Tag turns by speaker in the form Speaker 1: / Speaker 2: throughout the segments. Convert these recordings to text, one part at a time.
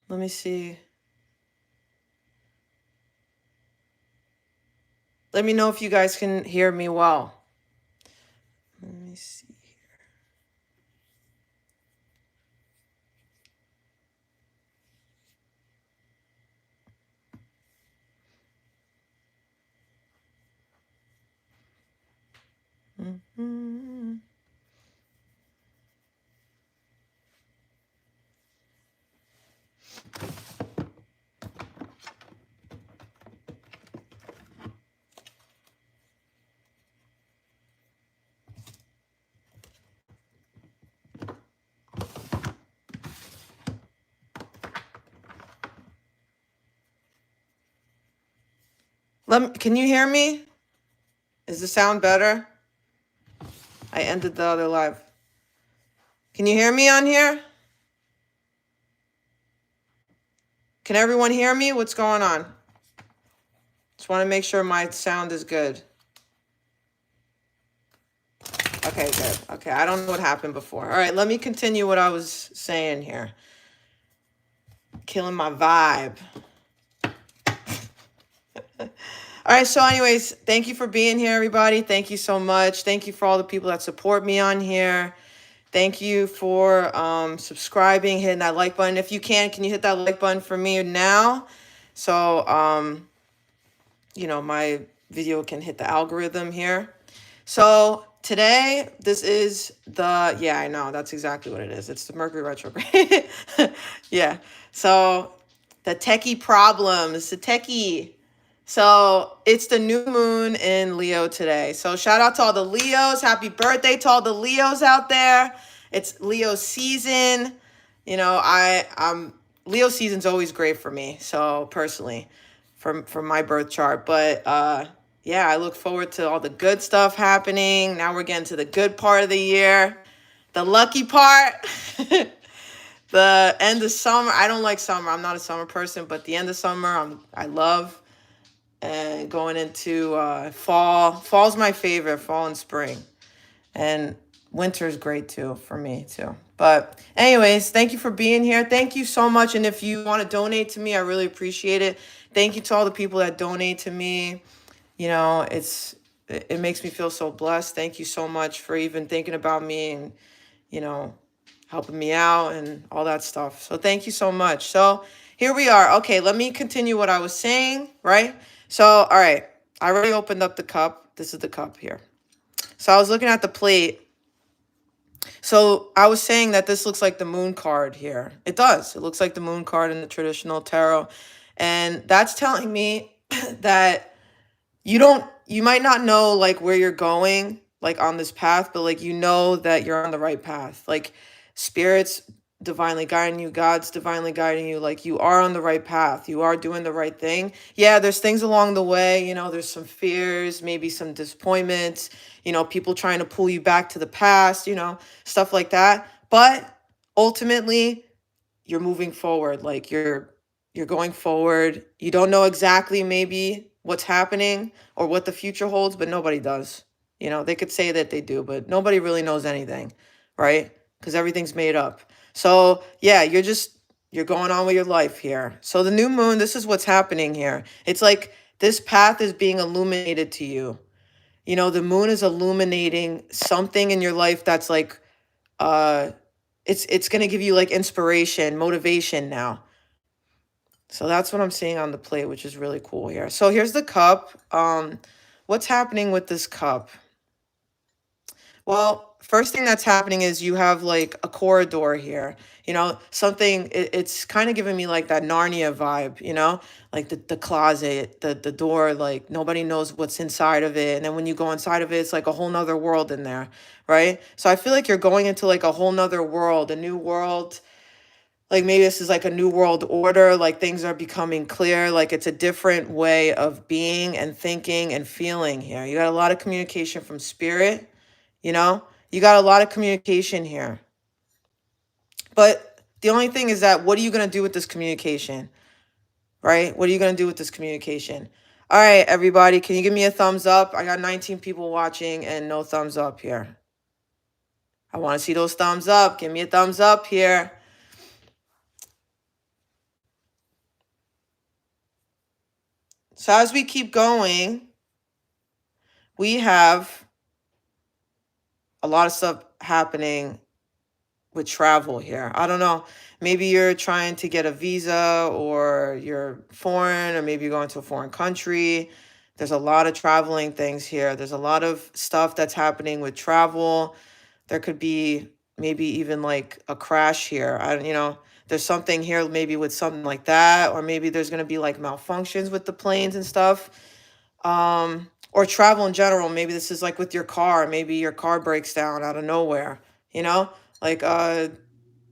Speaker 1: Let me see. Let me know if you guys can hear me well. Let me see. Mhm. Can you hear me? Is the sound better? I ended the other live. Can you hear me on here? Can everyone hear me? What's going on? Just want to make sure my sound is good. Okay, good. Okay, I don't know what happened before. All right, let me continue what I was saying here. Killing my vibe. All right, so anyways, thank you for being here, everybody. Thank you so much. Thank you for all the people that support me on here. Thank you for subscribing, hitting that like button. If you can you hit that like button for me now? So, you know, my video can hit the algorithm here. So today, this is the, yeah, I know, that's exactly what it is. It's the Mercury retrograde. Yeah. So the techie problems, the techie. So it's the new moon in Leo today. So shout out to all the Leos. Happy birthday to all the Leos out there. It's Leo season. You know, I'm Leo season's always great for me. So personally, from my birth chart. But yeah, I look forward to all the good stuff happening. Now we're getting to the good part of the year, the lucky part. The end of summer. I don't like summer. I'm not a summer person, but the end of summer, I love. And going into fall. Fall's my favorite, fall and spring. And winter is great too for me too. But anyways, thank you for being here. Thank you so much. And if you want to donate to me, I really appreciate it. Thank you to all the people that donate to me. You know, it makes me feel so blessed. Thank you so much for even thinking about me and, you know, helping me out and all that stuff. So thank you so much. So here we are. Okay, let me continue what I was saying, right? So, all right, I already opened up the cup. This is the cup here. So I was looking at the plate. So I was saying that this looks like the moon card here. It does. It looks like the moon card in the traditional tarot. And that's telling me that you might not know like where you're going like on this path, but like you know that you're on the right path. Like spirits divinely guiding you, God's divinely guiding you, like you are on the right path. You are doing the right thing. Yeah, there's things along the way, you know, there's some fears, maybe some disappointments, you know, people trying to pull you back to the past, you know, stuff like that. But ultimately, you're moving forward, like you're going forward. You don't know exactly maybe what's happening or what the future holds, but nobody does. You know, they could say that they do, but nobody really knows anything, right? Because everything's made up. So yeah, you're going on with your life here. So the new moon, this is what's happening here. It's like this path is being illuminated to you. You know, the moon is illuminating something in your life that's like uh it's going to give you like inspiration, motivation now. So that's what I'm seeing on the plate, which is really cool here. So here's the cup. What's happening with this cup? Well, first thing that's happening is you have like a corridor here. You know, something, it's kind of giving me like that Narnia vibe, you know, like the closet, the door, like nobody knows what's inside of it. And then when you go inside of it, it's like a whole nother world in there, right? So I feel like you're going into like a whole nother world, a new world. Like maybe this is like a new world order, like things are becoming clear, like it's a different way of being and thinking and feeling here. You got a lot of communication from spirit, you know? You got a lot of communication here. But the only thing is that what are you going to do with this communication? Right? What are you going to do with this communication? All right, everybody, can you give me a thumbs up? I got 19 people watching and no thumbs up here. I want to see those thumbs up. Give me a thumbs up here. So as we keep going, we have a lot of stuff happening with travel here. I don't know. Maybe you're trying to get a visa, or you're foreign, or maybe you're going to a foreign country. There's a lot of traveling things here. There's a lot of stuff that's happening with travel. There could be maybe even like a crash here. There's something here maybe with something like that, or maybe there's going to be like malfunctions with the planes and stuff. Or travel in general. Maybe this is like with your car. Maybe your car breaks down out of nowhere, you know? Like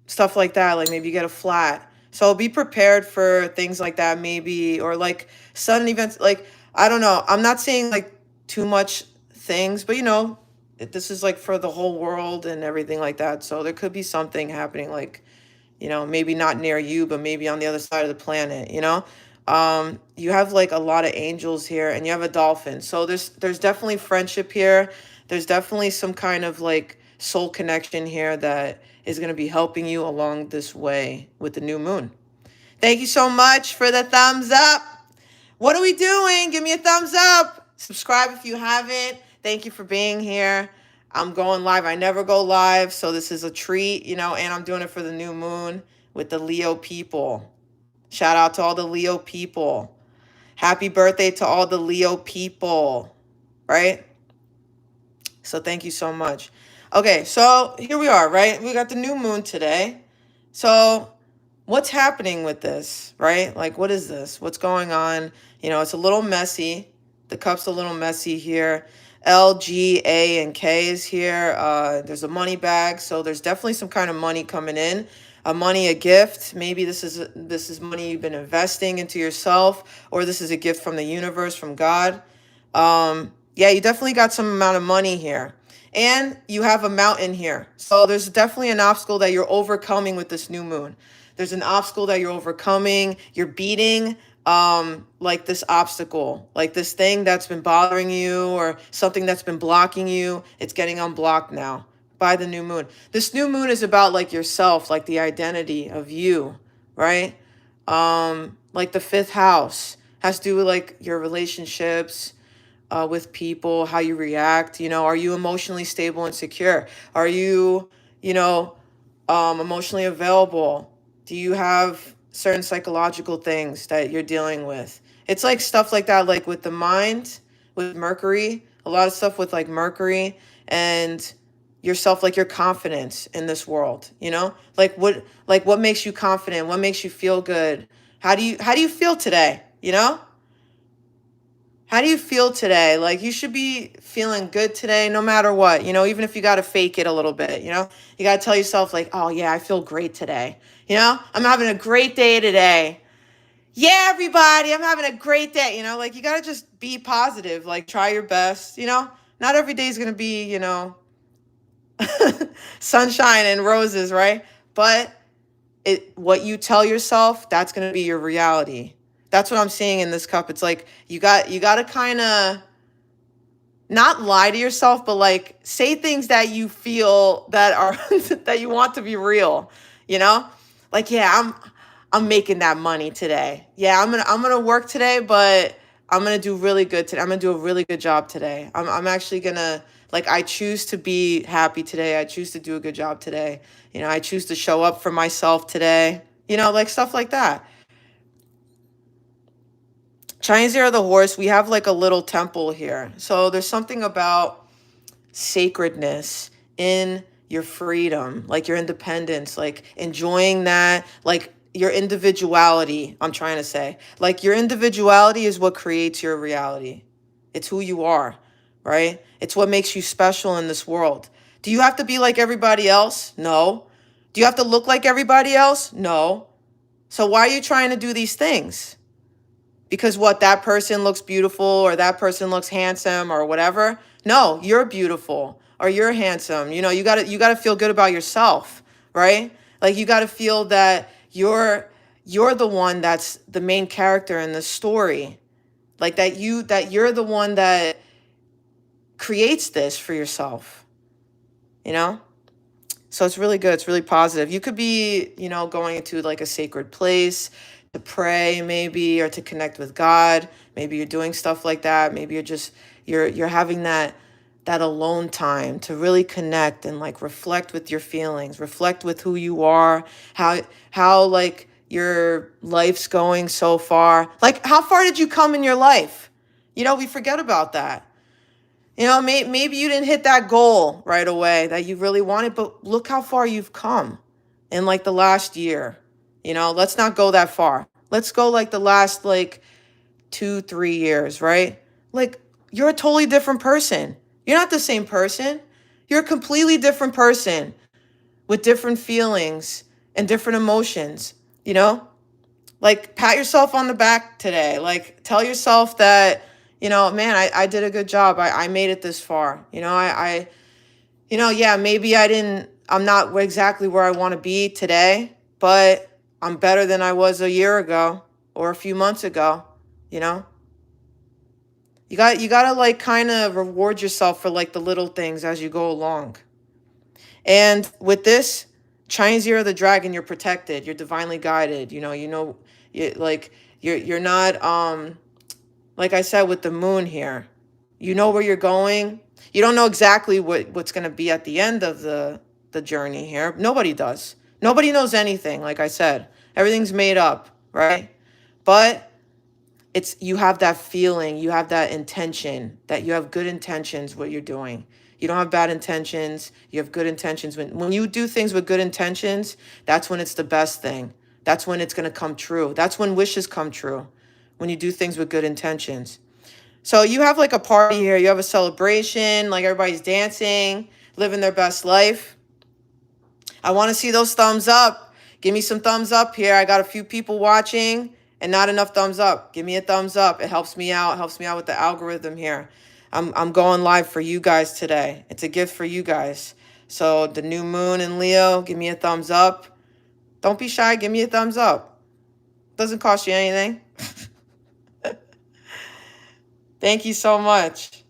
Speaker 1: stuff like that. Like maybe you get a flat. So be prepared for things like that, maybe, or like sudden events. Like, I don't know. I'm not saying like too much things, but this is like for the whole world and everything like that. So there could be something happening, like, maybe not near you, but maybe on the other side of the planet. You have like a lot of angels here, and you have a dolphin. So there's definitely friendship here. There's definitely some kind of like soul connection here that is going to be helping you along this way with the new moon. Thank you so much for the thumbs up. What are we doing? Give me a thumbs up. Subscribe if you haven't. Thank you for being here. I'm going live. I never go live, so this is a treat, and I'm doing it for the new moon with the Leo people. Shout out to all the Leo people. Happy birthday to all the Leo people, right? So thank you so much. Okay, so here we are, right? We got the new moon today. So what's happening with this, right? Like, what is this? What's going on? It's a little messy. The cup's a little messy here. L, G, A, and K is here. There's a money bag, so there's definitely some kind of money coming in. A gift. Maybe this is money you've been investing into yourself, or this is a gift from the universe, from God. Yeah, you definitely got some amount of money here. And you have a mountain here. So there's definitely an obstacle that you're overcoming with this new moon. There's an obstacle that you're overcoming. You're beating like this obstacle, like this thing that's been bothering you, or something that's been blocking you. It's getting unblocked now by the new moon. This new moon is about like yourself, like the identity of you, right? Like the fifth house has to do with like your relationships, with people, how you react. Are you emotionally stable and secure? Are you, emotionally available? Do you have certain psychological things that you're dealing with? It's like stuff like that, like with the mind, with Mercury, a lot of stuff with like Mercury and yourself, like your confidence in this world, like what makes you confident? What makes you feel good? How do you feel today? How do you feel today? Like, you should be feeling good today, no matter what, even if you got to fake it a little bit, you got to tell yourself like, oh yeah, I feel great today. I'm having a great day today. Yeah, everybody, I'm having a great day. Like, you got to just be positive, like try your best. Not every day is going to be, sunshine and roses, right? But what you tell yourself, that's going to be your reality. That's what I'm seeing in this cup. It's like you got to kind of not lie to yourself, but like say things that you feel that are that you want to be real, you know? Like, yeah, I'm making that money today. Yeah, I'm gonna work today, but I'm gonna do really good today. I'm gonna do a really good job today. I'm actually gonna, like, I choose to be happy today. I choose to do a good job today. I choose to show up for myself today. Like stuff like that. Chinese Year of the Horse, we have like a little temple here. So there's something about sacredness in your freedom, like your independence, like enjoying that, like your individuality, I'm trying to say. Like your individuality is what creates your reality. It's who you are, right? It's what makes you special in this world. Do you have to be like everybody else? No. Do you have to look like everybody else? No. So why are you trying to do these things? Because what, that person looks beautiful or that person looks handsome or whatever? No, you're beautiful or you're handsome. You got to feel good about yourself, right? Like you got to feel that you're the one that's the main character in the story. Like that you're the one that creates this for yourself, you know? So it's really good. It's really positive. You could be, going into like a sacred place, to pray maybe, or to connect with God. Maybe you're doing stuff like that. Maybe you're having that alone time to really connect and like reflect with your feelings, reflect with who you are, how like your life's going so far. Like, how far did you come in your life? We forget about that. Maybe you didn't hit that goal right away that you really wanted, but look how far you've come in like the last year. Let's not go that far. Let's go like the last like 2, 3 years, right? Like, you're a totally different person. You're not the same person. You're a completely different person with different feelings and different emotions, you know? Like, pat yourself on the back today. Like, tell yourself that, man, I did a good job. I made it this far. Yeah, maybe I'm not exactly where I want to be today, but I'm better than I was a year ago or a few months ago, you know? You got to like kind of reward yourself for like the little things as you go along. And with this Chinese Year of the Dragon, you're protected, you're divinely guided, you're not like I said with the moon here. You know where you're going. You don't know exactly what's going to be at the end of the journey here. Nobody does. Nobody knows anything, like I said. Everything's made up, right? But you have that feeling, you have that intention, that you have good intentions what you're doing. You don't have bad intentions, you have good intentions. When you do things with good intentions, that's when it's the best thing. That's when it's going to come true. That's when wishes come true, when you do things with good intentions. So you have like a party here, you have a celebration, like everybody's dancing, living their best life. I want to see those thumbs up. Give me some thumbs up here. I got a few people watching and not enough thumbs up. Give me a thumbs up. It helps me out. It helps me out with the algorithm here. I'm going live for you guys today. It's a gift for you guys. So the new moon in Leo, give me a thumbs up. Don't be shy. Give me a thumbs up. Doesn't cost you anything. Thank you so much.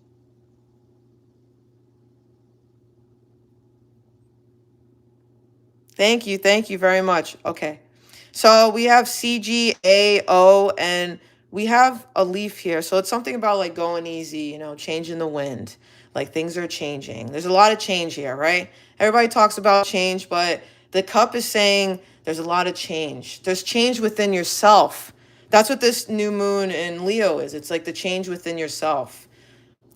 Speaker 1: Thank you. Thank you very much. Okay. So we have CGAO and we have a leaf here. So it's something about like going easy, changing the wind. Like things are changing. There's a lot of change here, right? Everybody talks about change, but the cup is saying there's a lot of change. There's change within yourself. That's what this new moon in Leo is. It's like the change within yourself.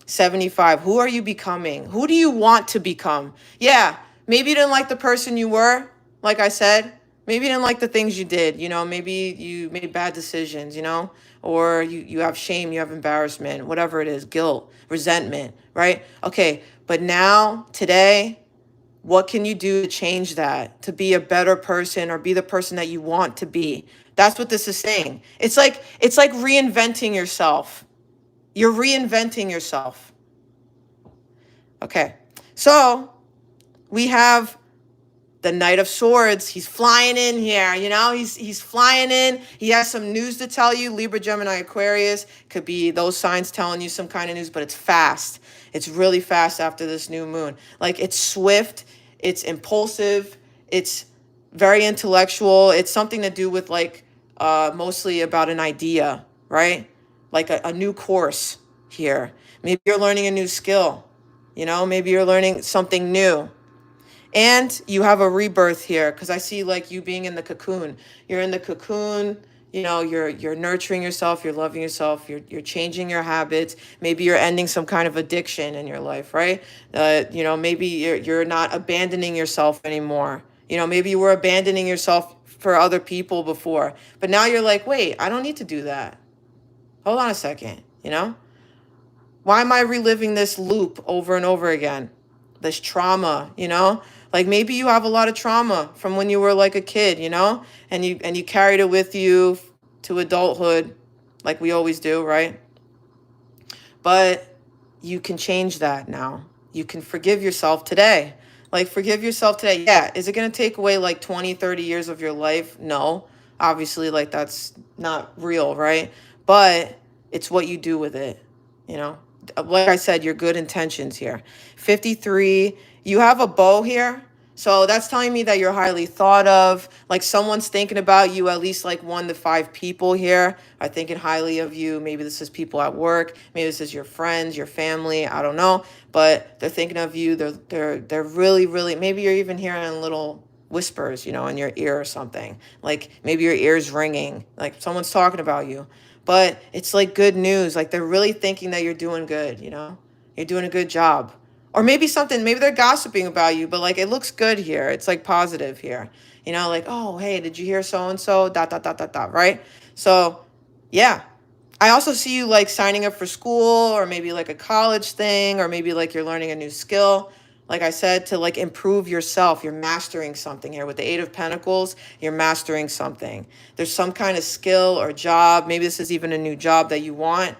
Speaker 1: 75. Who are you becoming? Who do you want to become? Yeah, maybe you didn't like the person you were, like I said. Maybe you didn't like the things you did, maybe you made bad decisions, or you have shame, you have embarrassment, whatever it is, guilt, resentment, right? Okay, but now, today, what can you do to change that, to be a better person or be the person that you want to be? That's what this is saying. It's like reinventing yourself. You're reinventing yourself. Okay. So we have the Knight of Swords. He's flying in here, he's flying in. He has some news to tell you. Libra, Gemini, Aquarius. Could be those signs telling you some kind of news, but it's fast. It's really fast after this new moon. Like, it's swift, it's impulsive, it's very intellectual. It's something to do with like mostly about an idea, right? Like a new course here. Maybe you're learning a new skill, maybe you're learning something new. And you have a rebirth here because I see like you being in the cocoon. You're in the cocoon, you're nurturing yourself, you're loving yourself, you're changing your habits. Maybe you're ending some kind of addiction in your life, right? Maybe you're not abandoning yourself anymore. Maybe you were abandoning yourself for other people before, but now you're like, wait, I don't need to do that. Hold on a second, Why am I reliving this loop over and over again? This trauma, Like maybe you have a lot of trauma from when you were like a kid, and you carried it with you to adulthood, like we always do, right? But you can change that now. You can forgive yourself today. Like, forgive yourself today. Yeah, is it going to take away like 20, 30 years of your life? No. Obviously, like that's not real, right? But it's what you do with it, Like I said, your good intentions here. 53, you have a bow here. So that's telling me that you're highly thought of. Like someone's thinking about you, at least like 1 to 5 people here are thinking highly of you. Maybe this is people at work. Maybe this is your friends, your family. I don't know. But they're thinking of you. They're really, really, maybe you're even hearing little whispers, you know, in your ear or something. Like maybe your ear's ringing, like someone's talking about you. But it's like good news. Like they're really thinking that you're doing good, you know? You're doing a good job. Or maybe something, maybe they're gossiping about you, but like it looks good here. It's like positive here. You know, like, oh, hey, did you hear so and so? Dot, dot, dot, dot, dot, right? So, yeah. I also see you like signing up for school or maybe like a college thing or maybe like you're learning a new skill. Like I said, to like improve yourself, you're mastering something here. With the 8 of Pentacles, you're mastering something. There's some kind of skill or job. Maybe this is even a new job that you want,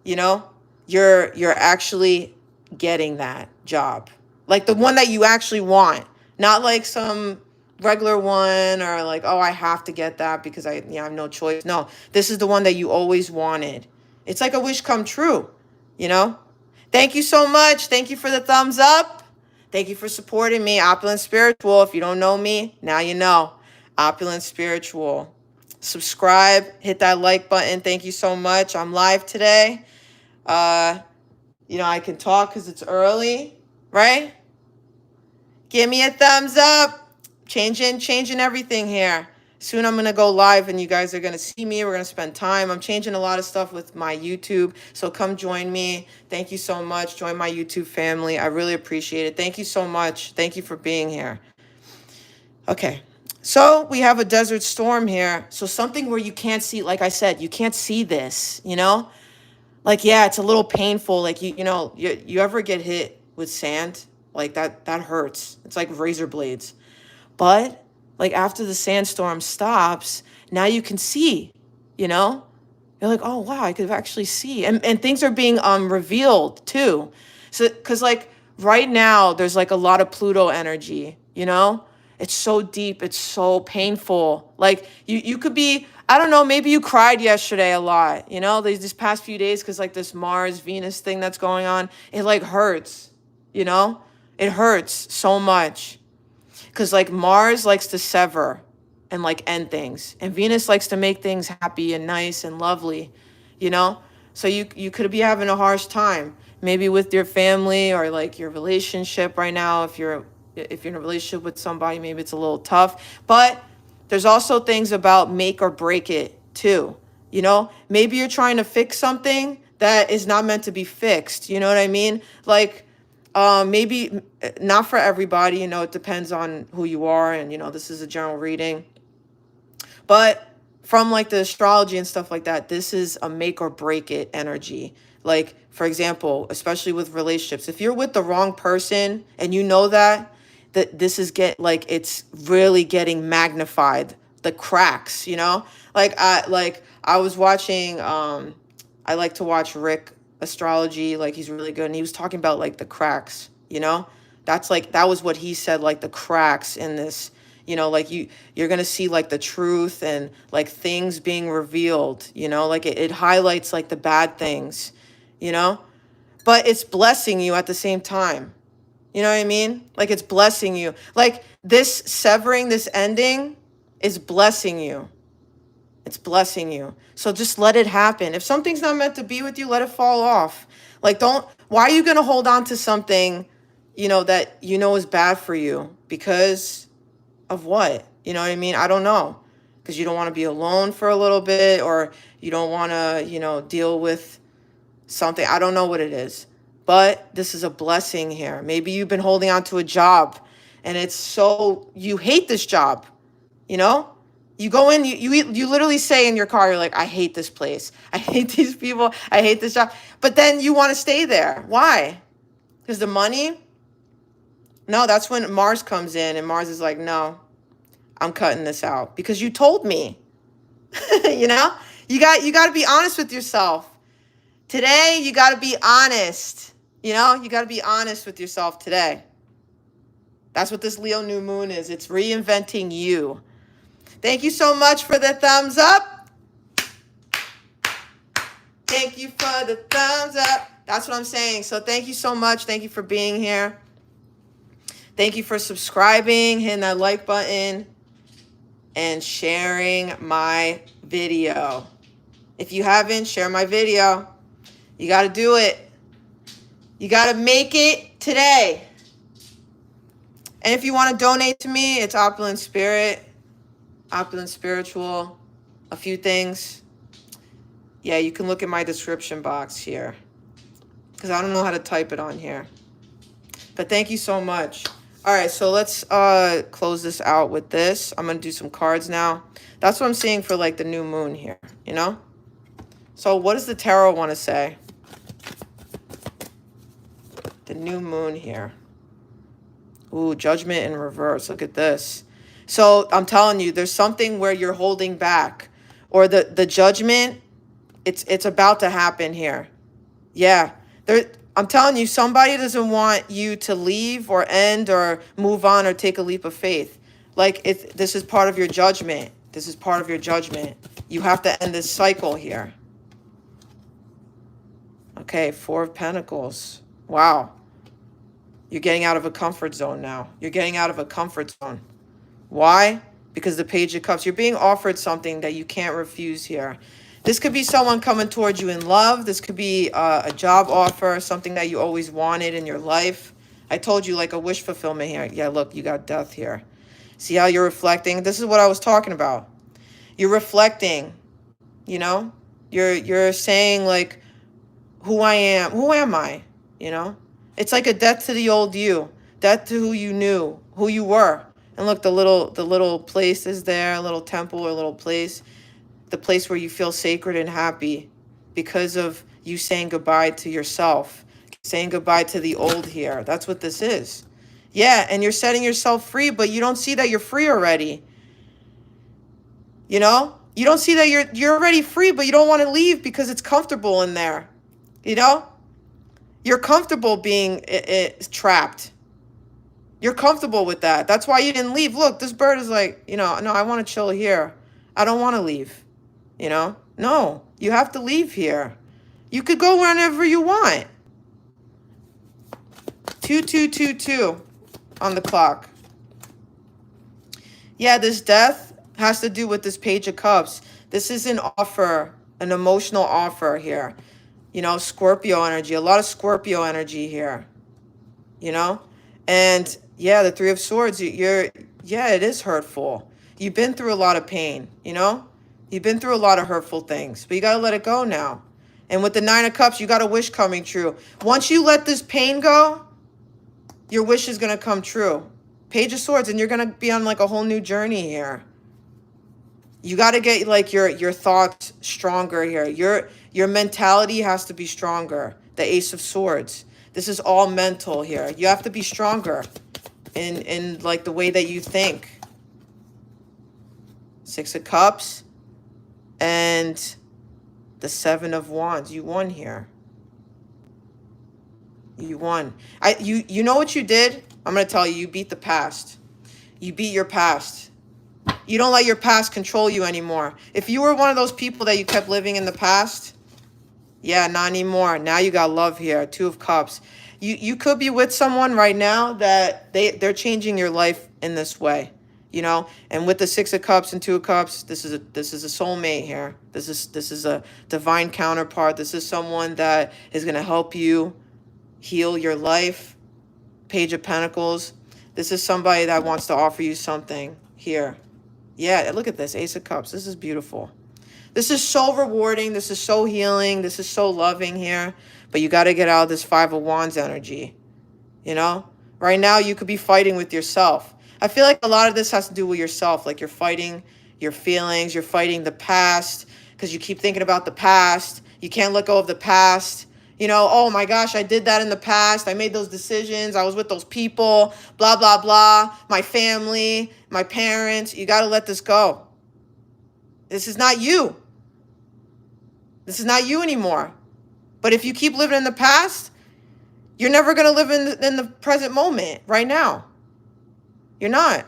Speaker 1: you know? You're actually getting that job. Like the one that you actually want, not like some regular one or like, oh, I have to get that because I have no choice. No, this is the one that you always wanted. It's like a wish come true, you know? Thank you so much. Thank you for the thumbs up. Thank you for supporting me, Opulence Spiritual. If you don't know me, now you know. Opulence Spiritual. Subscribe, hit that like button. Thank you so much. I'm live today. You know, I can talk because it's early, right? Give me a thumbs up. Changing everything here. Soon I'm going to go live and you guys are going to see me. We're going to spend time. I'm changing a lot of stuff with my YouTube. So come join me. Thank you so much. Join my YouTube family. I really appreciate it. Thank you so much. Thank you for being here. Okay. So we have a desert storm here. So something where you can't see, like I said, you can't see this, you know? Like, yeah, it's a little painful. Like, you know, you ever get hit with sand? Like that hurts. It's like razor blades. But like after the sandstorm stops, now you can see, you know? You're like, oh wow, I could actually see. And things are being revealed too. So cuz like right now there's like a lot of Pluto energy, you know? It's so deep, it's so painful. Like you could be, I don't know, maybe you cried yesterday a lot, you know, these past few days cuz like this Mars Venus thing that's going on, it like hurts, you know? It hurts so much. Cuz like Mars likes to sever and like end things, and Venus likes to make things happy and nice and lovely, you know? So you could be having a harsh time, maybe with your family or like your relationship right now. If you're in a relationship with somebody, maybe it's a little tough. But there's also things about make or break it too. You know, maybe you're trying to fix something that is not meant to be fixed. You know what I mean? Like maybe not for everybody, you know, it depends on who you are. And, you know, this is a general reading. But from like the astrology and stuff like that, this is a make or break it energy. Like, for example, especially with relationships, if you're with the wrong person and you know that this is it's really getting magnified, the cracks, you know? I was watching, I like to watch Rick astrology, like he's really good. And he was talking about like the cracks, you know? That was what he said, like the cracks in this, you know, like you're going to see like the truth and like things being revealed, you know, like it highlights like the bad things, you know, but it's blessing you at the same time. You know what I mean? Like it's blessing you. Like this severing, this ending is blessing you. It's blessing you. So just let it happen. If something's not meant to be with you, let it fall off. Like why are you going to hold on to something, you know, that you know is bad for you? Because of what? You know what I mean? I don't know. Because you don't want to be alone for a little bit, or you don't want to, you know, deal with something. I don't know what it is. But this is a blessing here. Maybe you've been holding on to a job and you hate this job, you know? You go in, you literally say in your car, you're like, I hate this place. I hate these people. I hate this job. But then you want to stay there. Why? Because the money? No, that's when Mars comes in and Mars is like, no, I'm cutting this out because you told me. You know? You got to be honest with yourself. Today, you got to be honest. You know? You got to be honest with yourself today. That's what this Leo new moon is. It's reinventing you. Thank you so much for the thumbs up. Thank you for the thumbs up. That's what I'm saying. So thank you so much. Thank you for being here. Thank you for subscribing, hitting that like button, and sharing my video. If you haven't, share my video. You got to do it. You got to make it today. And if you want to donate to me, it's Opulence Spirit, Opulence Spiritual, a few things. Yeah, you can look at my description box here, because I don't know how to type it on here. But thank you so much. All right, so let's close this out with this. I'm going to do some cards now. That's what I'm seeing for like the new moon here, you know? So what does the tarot want to say? The new moon here. Ooh, judgment in reverse. Look at this. So I'm telling you, there's something where you're holding back, or the judgment, it's about to happen here. Yeah. I'm telling you, somebody doesn't want you to leave or end or move on or take a leap of faith. Like, this is part of your judgment. This is part of your judgment. You have to end this cycle here. Okay, Four of Pentacles. Wow. You're getting out of a comfort zone now. You're getting out of a comfort zone. Why? Because the Page of Cups. You're being offered something that you can't refuse here. This could be someone coming towards you in love. This could be a job offer, something that you always wanted in your life. I told you, like a wish fulfillment here. Yeah, look, you got death here. See how you're reflecting? This is what I was talking about. You're reflecting, you know? You're saying, like, who I am. Who am I? You know? It's like a death to the old you. Death to who you knew, who you were. And look, the little place is there, a little temple or a little place. The place where you feel sacred and happy because of you saying goodbye to yourself, saying goodbye to the old here. That's what this is. Yeah, and you're setting yourself free, but you don't see that you're free already. You know? You don't see that you're already free, but you don't want to leave because it's comfortable in there. You know? You're comfortable being trapped. You're comfortable with that. That's why you didn't leave. Look, this bird is like, you know, no, I want to chill here. I don't want to leave. You know? No, you have to leave here. You could go whenever you want. 2222 on the clock. Yeah, this death has to do with this Page of Cups. This is an offer, an emotional offer here. You know, Scorpio energy, a lot of Scorpio energy here. You know? And yeah, the Three of Swords, yeah, it is hurtful. You've been through a lot of pain, you know? You've been through a lot of hurtful things, but you got to let it go now. And with the Nine of Cups, you got a wish coming true. Once you let this pain go, your wish is going to come true. Page of Swords, and you're going to be on like a whole new journey here. You got to get like your thoughts stronger here. Your mentality has to be stronger. The Ace of Swords. This is all mental here. You have to be stronger in like the way that you think. Six of Cups. And the Seven of Wands. You won here. You won. You know what you did? I'm going to tell you. You beat the past. You beat your past. You don't let your past control you anymore. If you were one of those people that you kept living in the past, yeah, not anymore. Now you got love here. Two of Cups. You could be with someone right now that they're changing your life in this way. You know, and with the Six of Cups and Two of Cups, this is a soulmate here. This is a divine counterpart. This is someone that is going to help you heal your life. Page of Pentacles. This is somebody that wants to offer you something here. Yeah, look at this. Ace of Cups. This is beautiful. This is so rewarding. This is so healing. This is so loving here. But you got to get out of this Five of Wands energy. You know, right now you could be fighting with yourself. I feel like a lot of this has to do with yourself. Like you're fighting your feelings. You're fighting the past because you keep thinking about the past. You can't let go of the past. You know, oh my gosh, I did that in the past. I made those decisions. I was with those people, blah, blah, blah. My family, my parents. You got to let this go. This is not you. This is not you anymore. But if you keep living in the past, you're never going to live in the present moment right now. You're not.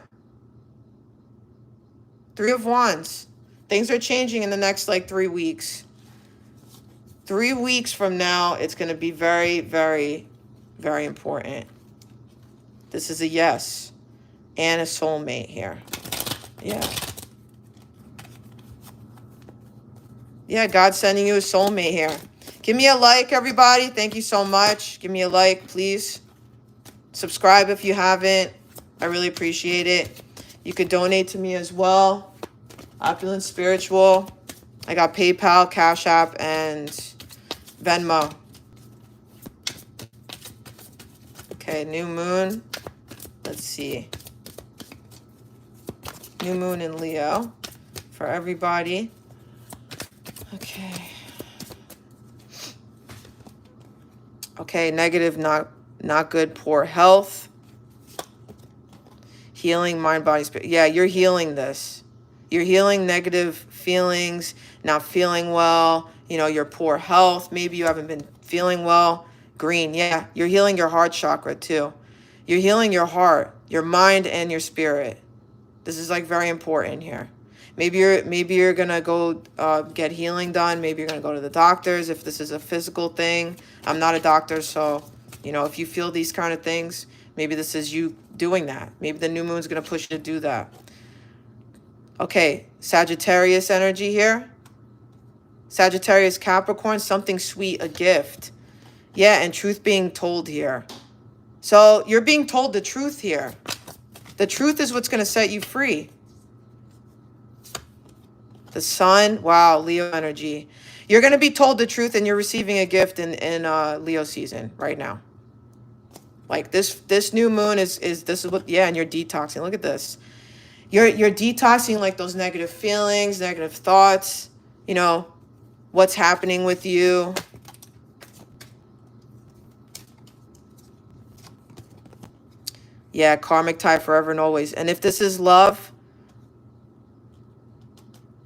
Speaker 1: Three of Wands. Things are changing in the next like 3 weeks. 3 weeks from now, it's going to be very, very, very important. This is a yes. And a soulmate here. Yeah. Yeah, God's sending you a soulmate here. Give me a like, everybody. Thank you so much. Give me a like, please. Subscribe if you haven't. I really appreciate it. You could donate to me as well. Opulence Spiritual. I got PayPal, Cash App, and Venmo. Okay, new moon. Let's see. New moon in Leo for everybody. Okay. Okay, negative, not good, poor health. Healing, mind, body, spirit. Yeah, you're healing this. You're healing negative feelings, not feeling well, you know, your poor health. Maybe you haven't been feeling well. Green, yeah, you're healing your heart chakra too. You're healing your heart, your mind, and your spirit. This is like very important here. Maybe you're gonna go get healing done. Maybe you're gonna go to the doctors if this is a physical thing. I'm not a doctor, so you know, if you feel these kind of things, maybe this is you doing that. Maybe the new moon's gonna push you to do that. Okay, Sagittarius energy here. Sagittarius, Capricorn, something sweet, a gift. Yeah, and truth being told here. So you're being told the truth here. The truth is what's going to set you free. The sun, wow, Leo energy. You're going to be told the truth and you're receiving a gift in Leo season right now. Like this new moon this is what, yeah, and you're detoxing. Look at this. You're detoxing like those negative feelings, negative thoughts, you know, what's happening with you. Yeah, karmic tie forever and always. And if this is love,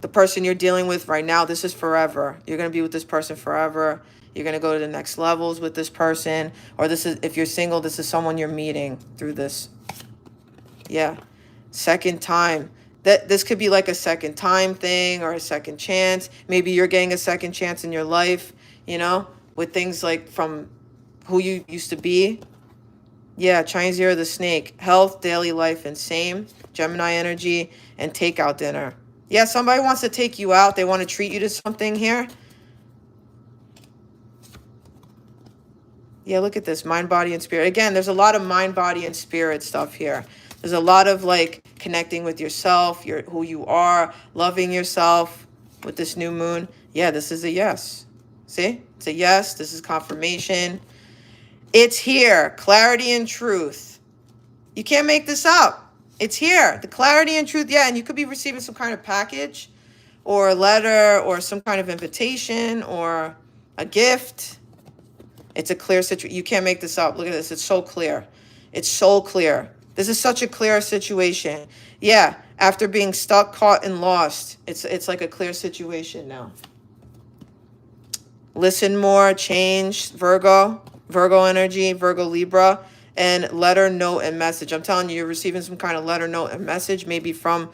Speaker 1: the person you're dealing with right now, this is forever. You're going to be with this person forever. You're going to go to the next levels with this person. Or this is, if you're single, this is someone you're meeting through this. Yeah. Second time. This could be like a second time thing or a second chance. Maybe you're getting a second chance in your life, you know, with things like from who you used to be. Yeah, Chinese year of the snake. Health, daily life, and same. Gemini energy and takeout dinner. Yeah, somebody wants to take you out. They want to treat you to something here. Yeah, look at this. Mind, body, and spirit. Again, there's a lot of mind, body, and spirit stuff here. There's a lot of like connecting with yourself, who you are, loving yourself with this new moon. Yeah, this is a yes. See? It's a yes. This is confirmation. It's here. Clarity and truth. You can't make this up. It's here. The clarity and truth. Yeah, and you could be receiving some kind of package or a letter or some kind of invitation or a gift. It's a clear situation. You can't make this up. Look at this. It's so clear. It's so clear. This is such a clear situation. Yeah, after being stuck, caught, and lost, it's like a clear situation now. Listen more, change, Virgo energy, Virgo, Libra, and letter, note, and message. I'm telling you, you're receiving some kind of letter, note, and message, maybe from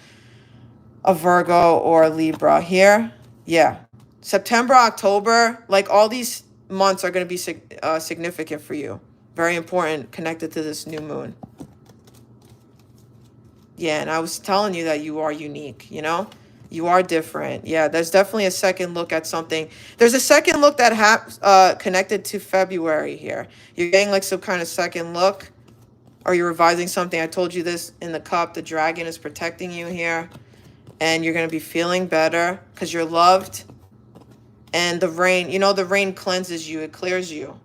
Speaker 1: a Virgo or a Libra here. Yeah. September, October, like all these months are going to be significant for you. Very important, connected to this new moon. Yeah, and I was telling you that you are unique, you know? You are different. Yeah, there's definitely a second look at something. There's a second look that connected to February here. You're getting like some kind of second look, or you're revising something. I told you this in the cup. The dragon is protecting you here, and you're going to be feeling better because you're loved. And the rain, you know, the rain cleanses you. It clears you.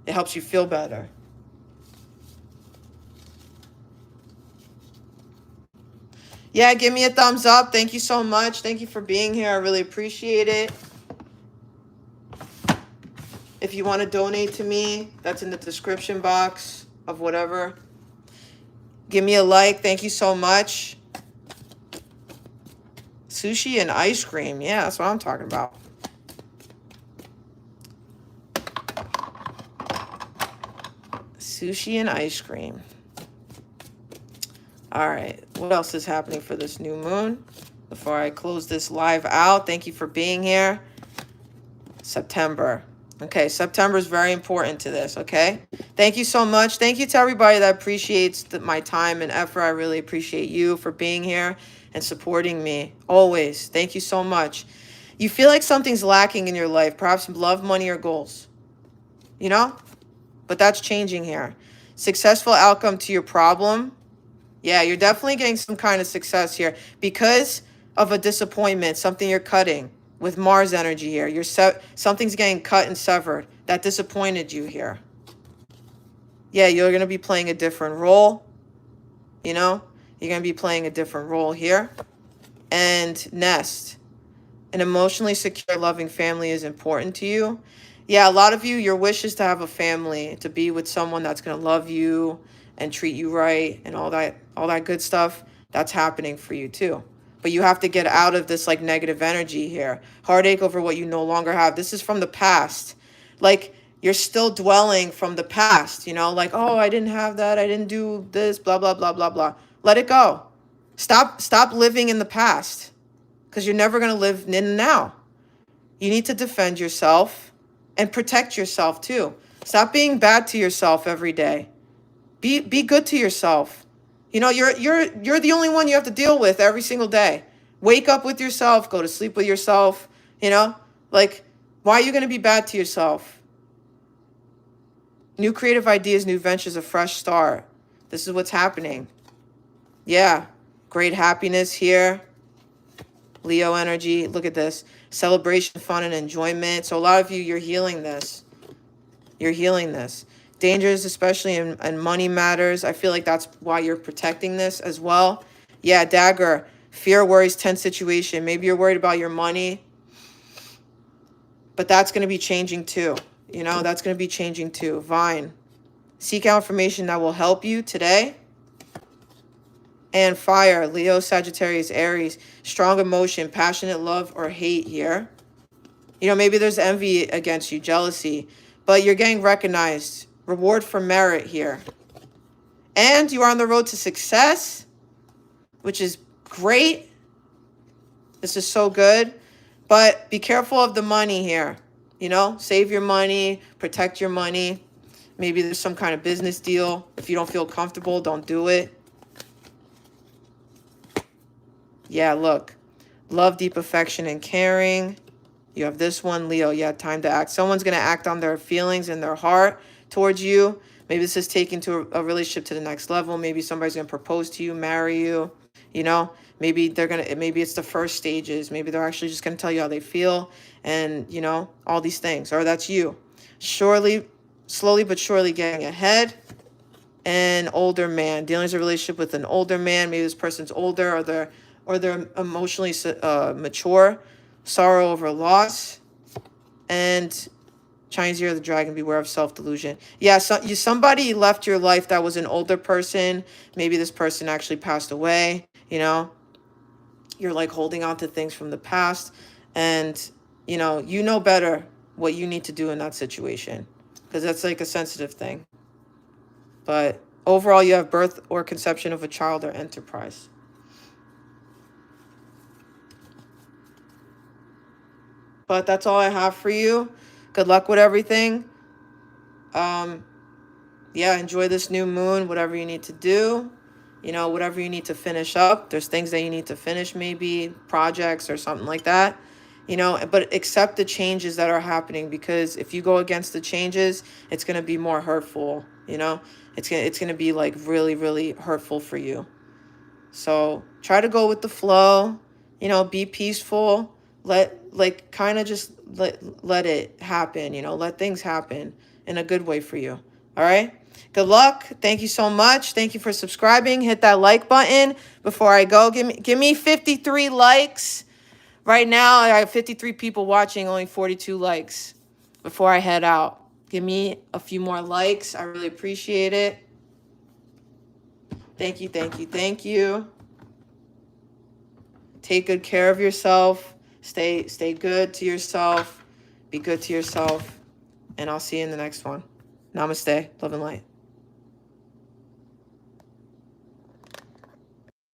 Speaker 1: It helps you feel better. Yeah, give me a thumbs up. Thank you so much. Thank you for being here. I really appreciate it. If you want to donate to me, that's in the description box of whatever. Give me a like. Thank you so much. Sushi and ice cream. Yeah, that's what I'm talking about. Sushi and ice cream. All right, what else is happening for this new moon? Before I close this live out, thank you for being here. September. Okay, September is very important to this, okay? Thank you so much. Thank you to everybody that appreciates my time and effort. I really appreciate you for being here and supporting me always. Thank you so much. You feel like something's lacking in your life, perhaps love, money, or goals, you know? But that's changing here. Successful outcome to your problem. Yeah, you're definitely getting some kind of success here because of a disappointment, something you're cutting with Mars energy here. Something's getting cut and severed that disappointed you here. Yeah, you're going to be playing a different role, you know? You're going to be playing a different role here. And nest. An emotionally secure, loving family is important to you. Yeah, a lot of you, your wish is to have a family, to be with someone that's going to love you and treat you right and all that good stuff. That's happening for you too. But you have to get out of this like negative energy here. Heartache over what you no longer have. This is from the past. Like you're still dwelling from the past, you know, like, oh, I didn't have that. I didn't do this, blah, blah, blah, blah, blah. Let it go. Stop living in the past because you're never going to live in the now. You need to defend yourself and protect yourself too. Stop being bad to yourself every day. Be good to yourself. You know, you're the only one you have to deal with every single day. Wake up with yourself, go to sleep with yourself, you know? Like, why are you going to be bad to yourself? New creative ideas, new ventures, a fresh start. This is what's happening. Yeah, great happiness here. Leo energy, look at this. Celebration, fun, and enjoyment. So a lot of you, you're healing this. You're healing this. Dangers, especially in money matters. I feel like that's why you're protecting this as well. Yeah, dagger. Fear, worries, tense situation. Maybe you're worried about your money. But that's going to be changing too. You know, that's going to be changing too. Vine. Seek out information that will help you today. And fire, Leo, Sagittarius, Aries. Strong emotion, passionate love or hate here. You know, maybe there's envy against you, jealousy. But you're getting recognized. Reward for merit here. And you are on the road to success, which is great. This is so good. But be careful of the money here. You know, save your money, protect your money. Maybe there's some kind of business deal. If you don't feel comfortable, don't do it. Yeah, look. Love, deep affection, and caring. You have this one, Leo. Yeah, time to act. Someone's going to act on their feelings and their heart towards you. Maybe this is taking to a relationship to the next level. Maybe somebody's going to propose to you, marry you. You know, maybe maybe it's the first stages. Maybe they're actually just going to tell you how they feel and, you know, all these things. Or that's you. Slowly but surely getting ahead. An older man. Dealing with a relationship with an older man. Maybe this person's older or they're emotionally mature. Sorrow over loss. And Chinese Year of the Dragon, beware of self-delusion. Yeah, somebody left your life that was an older person. Maybe this person actually passed away, you know. You're like holding on to things from the past. And, you know better what you need to do in that situation. Because that's like a sensitive thing. But overall, you have birth or conception of a child or enterprise. But that's all I have for you. Good luck with everything. Yeah, enjoy this new moon, whatever you need to do. You know, whatever you need to finish up. There's things that you need to finish, maybe projects or something like that. You know, but accept the changes that are happening, because if you go against the changes, it's going to be more hurtful, you know. It's going to be like really, really hurtful for you. So try to go with the flow, you know, be peaceful. Let it happen, you know, let things happen in a good way for you. All right. Good luck. Thank you so much. Thank you for subscribing. Hit that like button before I go. Give me 53 likes. Right now, I have 53 people watching, only 42 likes before I head out. Give me a few more likes. I really appreciate it. Thank you, thank you, thank you. Take good care of yourself. Stay good to yourself. Be good to yourself. And I'll see you in the next one. Namaste. Love and light.